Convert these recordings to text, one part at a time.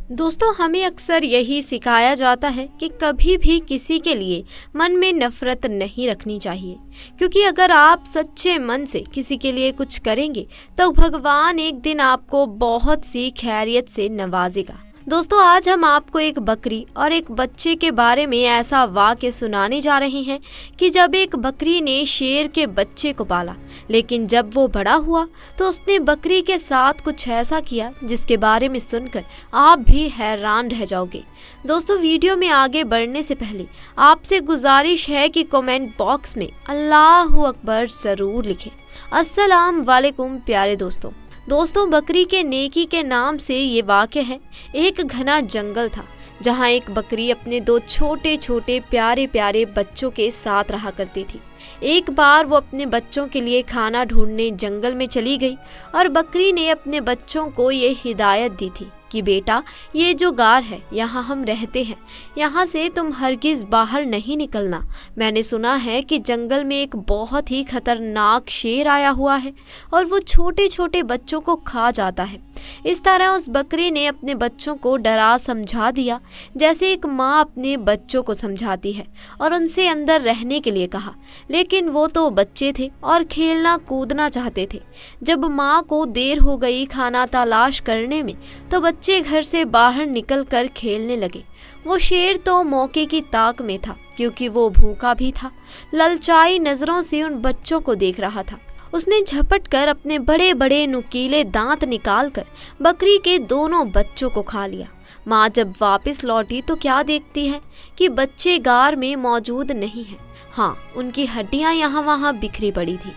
दोस्तों, हमें अक्सर यही सिखाया जाता है कि कभी भी किसी के लिए मन में नफरत नहीं रखनी चाहिए, क्योंकि अगर आप सच्चे मन से किसी के लिए कुछ करेंगे तो भगवान एक दिन आपको बहुत सी खैरियत से नवाजेगा। दोस्तों, आज हम आपको एक बकरी और एक बच्चे के बारे में ऐसा वाक़या सुनाने जा रहे हैं कि जब एक बकरी ने शेर के बच्चे को पाला, लेकिन जब वो बड़ा हुआ तो उसने बकरी के साथ कुछ ऐसा किया जिसके बारे में सुनकर आप भी हैरान रह जाओगे। दोस्तों, वीडियो में आगे बढ़ने से पहले आपसे गुजारिश है कि कमेंट बॉक्स में अल्लाहू अकबर ज़रूर लिखें। अस्सलाम वालेकुम प्यारे दोस्तों, बकरी के नेकी के नाम से ये वाक़या है। एक घना जंगल था जहाँ एक बकरी अपने दो छोटे छोटे प्यारे प्यारे बच्चों के साथ रहा करती थी। एक बार वो अपने बच्चों के लिए खाना ढूंढने जंगल में चली गई और बकरी ने अपने बच्चों को ये हिदायत दी थी कि बेटा, ये जो गार है यहाँ हम रहते हैं, यहाँ से तुम हरगिज़ बाहर नहीं निकलना। मैंने सुना है कि जंगल में एक बहुत ही खतरनाक शेर आया हुआ है और वो छोटे छोटे बच्चों को खा जाता है। इस तरह उस बकरी ने अपने बच्चों को डरा समझा दिया, जैसे एक माँ अपने बच्चों को समझाती है, और उनसे अंदर रहने के लिए कहा। लेकिन वो तो बच्चे थे और खेलना कूदना चाहते थे। जब माँ को देर हो गई खाना तलाश करने में तो बच्चे घर से बाहर निकल कर खेलने लगे। वो शेर तो मौके की ताक में था, क्योंकि वो भूखा भी था। ललचाई नज़रों से उन बच्चों को देख रहा था। उसने झपट कर अपने बड़े बड़े नुकीले दांत निकालकर बकरी के दोनों बच्चों को खा लिया। माँ जब वापस लौटी तो क्या देखती है कि बच्चे गार में मौजूद नहीं हैं। हाँ, उनकी हड्डियाँ यहाँ वहाँ बिखरी पड़ी थी।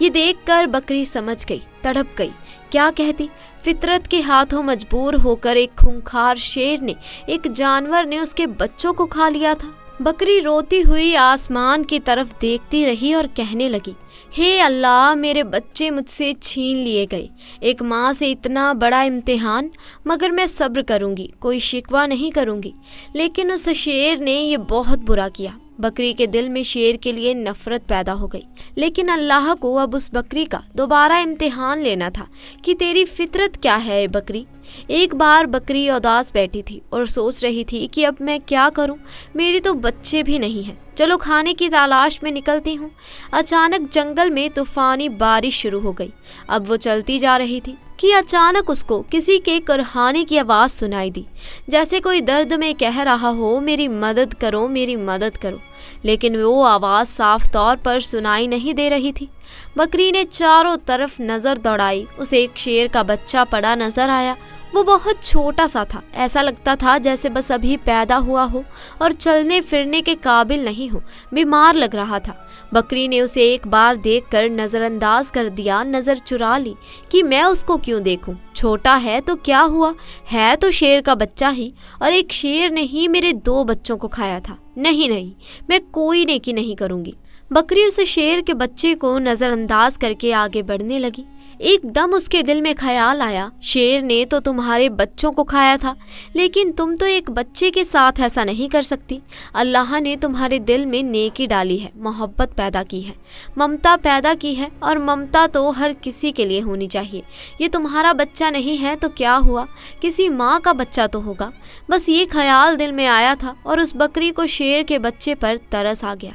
ये देखकर बकरी समझ गई, तड़प गई। क्या कहती, फितरत के हाथों मजबूर होकर एक खूंखार शेर ने, एक जानवर ने उसके बच्चों को खा लिया था। बकरी रोती हुई आसमान की तरफ देखती रही और कहने लगी, हे अल्लाह, मेरे बच्चे मुझसे छीन लिए गए। एक माँ से इतना बड़ा इम्तिहान, मगर मैं सब्र करूँगी, कोई शिकवा नहीं करूँगी। लेकिन उस शेर ने ये बहुत बुरा किया। बकरी के दिल में शेर के लिए नफरत पैदा हो गई। लेकिन अल्लाह को अब उस बकरी का दोबारा इम्तिहान लेना था कि तेरी फितरत क्या है बकरी। एक बार बकरी उदास बैठी थी और सोच रही थी कि अब मैं क्या करूं, मेरे तो बच्चे भी नहीं हैं। चलो खाने की तलाश में निकलती हूँ। अचानक जंगल में तूफानी बारिश शुरू हो गई। अब वो चलती जा रही थी कि अचानक उसको किसी के करहाने की आवाज़ सुनाई दी, जैसे कोई दर्द में कह रहा हो, मेरी मदद करो, मेरी मदद करो। लेकिन वो आवाज़ साफ तौर पर सुनाई नहीं दे रही थी। बकरी ने चारों तरफ नज़र दौड़ाई। उसे एक शेर का बच्चा पड़ा नजर आया। वो बहुत छोटा सा था, ऐसा लगता था जैसे बस अभी पैदा हुआ हो और चलने फिरने के काबिल नहीं हो, बीमार लग रहा था। बकरी ने उसे एक बार देखकर नज़रअंदाज कर दिया, नज़र चुरा ली कि मैं उसको क्यों देखूं, छोटा है तो क्या हुआ, है तो शेर का बच्चा ही, और एक शेर ने ही मेरे दो बच्चों को खाया था। नहीं, मैं कोई नेकी नहीं करूँगी। बकरी उस शेर के बच्चे को नज़रअंदाज करके आगे बढ़ने लगी। एकदम उसके दिल में ख्याल आया, शेर ने तो तुम्हारे बच्चों को खाया था, लेकिन तुम तो एक बच्चे के साथ ऐसा नहीं कर सकती। अल्लाह ने तुम्हारे दिल में नेकी डाली है, मोहब्बत पैदा की है, ममता पैदा की है, और ममता तो हर किसी के लिए होनी चाहिए। ये तुम्हारा बच्चा नहीं है तो क्या हुआ, किसी माँ का बच्चा तो होगा। बस ये ख्याल दिल में आया था और उस बकरी को शेर के बच्चे पर तरस आ गया।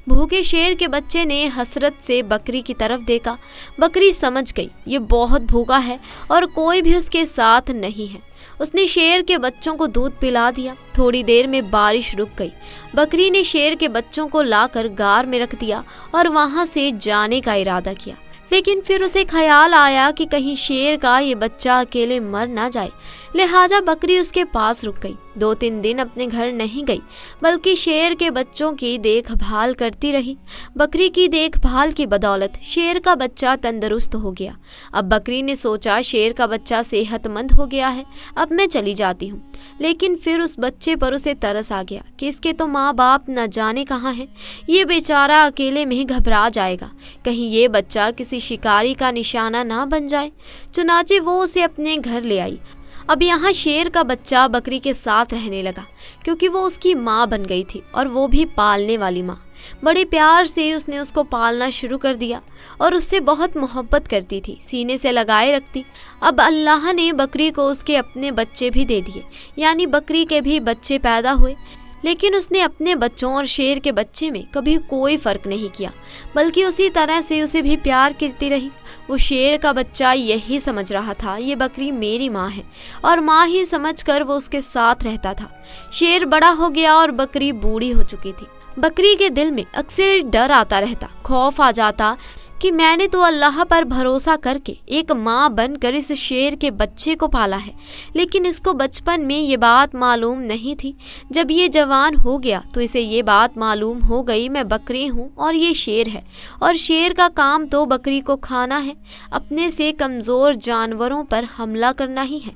भूखे शेर के बच्चे ने हसरत से बकरी की तरफ देखा। बकरी समझ गई ये बहुत भूखा है और कोई भी उसके साथ नहीं है। उसने शेर के बच्चों को दूध पिला दिया। थोड़ी देर में बारिश रुक गई। बकरी ने शेर के बच्चों को लाकर गार में रख दिया और वहां से जाने का इरादा किया। लेकिन फिर उसे ख्याल आया कि कहीं शेर का ये बच्चा अकेले मर ना जाए, लिहाजा बकरी उसके पास रुक गई। 2-3 दिन अपने घर नहीं गई, बल्कि शेर के बच्चों की देखभाल करती रही। बकरी की देखभाल की बदौलत शेर का बच्चा तंदुरुस्त हो गया। अब बकरी ने सोचा, शेर का बच्चा सेहतमंद हो गया है, अब मैं चली जाती हूँ। लेकिन फिर उस बच्चे पर उसे तरस आ गया कि इसके तो माँ बाप न जाने कहाँ हैं। ये बेचारा अकेले में घबरा जाएगा, कहीं ये बच्चा किसी शिकारी का निशाना ना बन जाए। चुनाचे वो उसे अपने घर ले आई। अब यहाँ शेर का बच्चा बकरी के साथ रहने लगा, क्योंकि वो उसकी माँ बन गई थी, और वो भी पालने वाली माँ। बड़े प्यार से उसने उसको पालना शुरू कर दिया और उससे बहुत मोहब्बत करती थी, सीने से लगाए रखती। अब अल्लाह ने बकरी को उसके अपने बच्चे भी दे दिए, यानी बकरी के भी बच्चे पैदा हुए। लेकिन उसने अपने बच्चों और शेर के बच्चे में कभी कोई फ़र्क नहीं किया, बल्कि उसी तरह से उसे भी प्यार करती रही। वो शेर का बच्चा यही समझ रहा था, ये बकरी मेरी माँ है, और माँ ही समझकर वो उसके साथ रहता था। शेर बड़ा हो गया और बकरी बूढ़ी हो चुकी थी। बकरी के दिल में अक्सर डर आता रहता, खौफ आ जाता कि मैंने तो अल्लाह पर भरोसा करके एक माँ बनकर इस शेर के बच्चे को पाला है, लेकिन इसको बचपन में ये बात मालूम नहीं थी। जब ये जवान हो गया तो इसे ये बात मालूम हो गई, मैं बकरी हूँ और ये शेर है, और शेर का काम तो बकरी को खाना है, अपने से कमज़ोर जानवरों पर हमला करना ही है।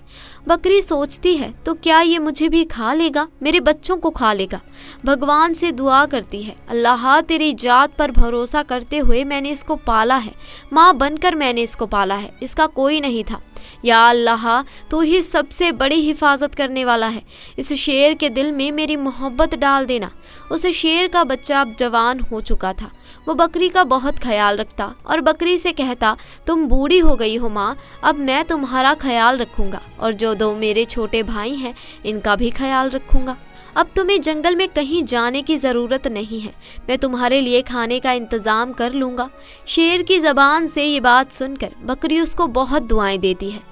बकरी सोचती है, तो क्या ये मुझे भी खा लेगा, मेरे बच्चों को खा लेगा। भगवान से दुआ करती है, अल्लाह तेरी जात पर भरोसा करते हुए मैंने इसको पाला है, माँ बनकर मैंने इसको पाला है, इसका कोई नहीं था। या अल्लाह, तू ही सबसे बड़ी हिफाजत करने वाला है, इस शेर के दिल में मेरी मोहब्बत डाल देना। उस शेर का बच्चा अब जवान हो चुका था। वो बकरी का बहुत ख्याल रखता और बकरी से कहता, तुम बूढ़ी हो गई हो माँ, अब मैं तुम्हारा ख्याल रखूँगा, और जो दो मेरे छोटे भाई हैं इनका भी ख्याल रखूँगा। अब तुम्हें जंगल में कहीं जाने की ज़रूरत नहीं है, मैं तुम्हारे लिए खाने का इंतज़ाम कर लूँगा। शेर की ज़बान से ये बात सुनकर बकरी उसको बहुत दुआएं देती है।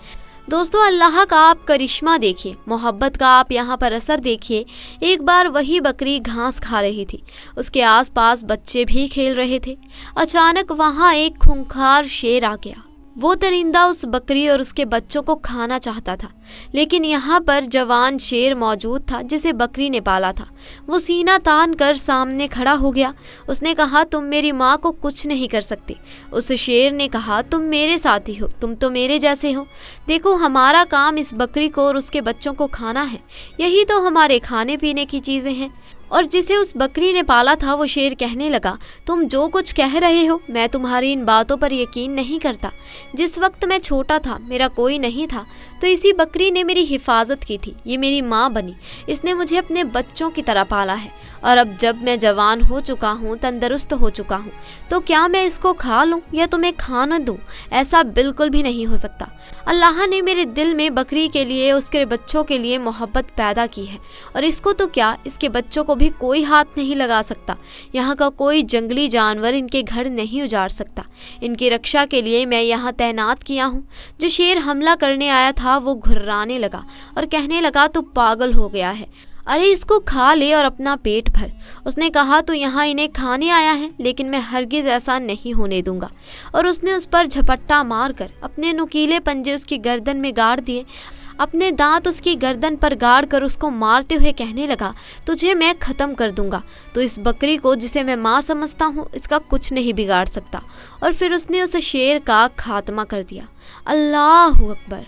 दोस्तों, अल्लाह का आप करिश्मा देखिए, मोहब्बत का आप यहाँ पर असर देखिए। एक बार वही बकरी घास खा रही थी, उसके आसपास बच्चे भी खेल रहे थे। अचानक वहाँ एक खूंखार शेर आ गया। वो दरिंदा उस बकरी और उसके बच्चों को खाना चाहता था, लेकिन यहाँ पर जवान शेर मौजूद था जिसे बकरी ने पाला था। वो सीना तान कर सामने खड़ा हो गया। उसने कहा, तुम मेरी माँ को कुछ नहीं कर सकते। उस शेर ने कहा, तुम मेरे साथी हो, तुम तो मेरे जैसे हो। देखो, हमारा काम इस बकरी को और उसके बच्चों को खाना है, यही तो हमारे खाने पीने की चीज़ें हैं। और जिसे उस बकरी ने पाला था वो शेर कहने लगा, तुम जो कुछ कह रहे हो मैं तुम्हारी इन बातों पर यकीन नहीं करता। जिस वक्त मैं छोटा था, मेरा कोई नहीं था, तो इसी बकरी ने मेरी हिफाजत की थी, ये मेरी माँ बनी, इसने मुझे अपने बच्चों की तरह पाला है। और अब जब मैं जवान हो चुका हूँ, तंदुरुस्त हो चुका हूँ, तो क्या मैं इसको खा लूँ या तुम्हें खाना दूँ? ऐसा बिल्कुल भी नहीं हो सकता। अल्लाह ने मेरे दिल में बकरी के लिए, उसके बच्चों के लिए मोहब्बत पैदा की है, और इसको तो क्या, इसके बच्चों को भी कोई हाथ नहीं लगा सकता। यहाँ का कोई जंगली जानवर इनके घर नहीं उजाड़ सकता। इनकी रक्षा के लिए मैं यहाँ तैनात किया हूँ। जो शेर हमला करने आया था वो घुर्राने लगा और कहने लगा, तू पागल हो गया है, अरे इसको खा ले और अपना पेट भर। उसने कहा, तो यहाँ इन्हें खाने आया है, लेकिन मैं हरगिज़ ऐसा नहीं होने दूंगा। और उसने उस पर झपट्टा मारकर अपने नुकीले पंजे उसकी गर्दन में गाड़ दिए। अपने दांत उसकी गर्दन पर गाड़ कर उसको मारते हुए कहने लगा, तुझे मैं ख़त्म कर दूंगा। तो इस बकरी को, जिसे मैं माँ समझता हूँ, इसका कुछ नहीं बिगाड़ सकता। और फिर उसने उस शेर का खात्मा कर दिया। अल्लाहु अकबर।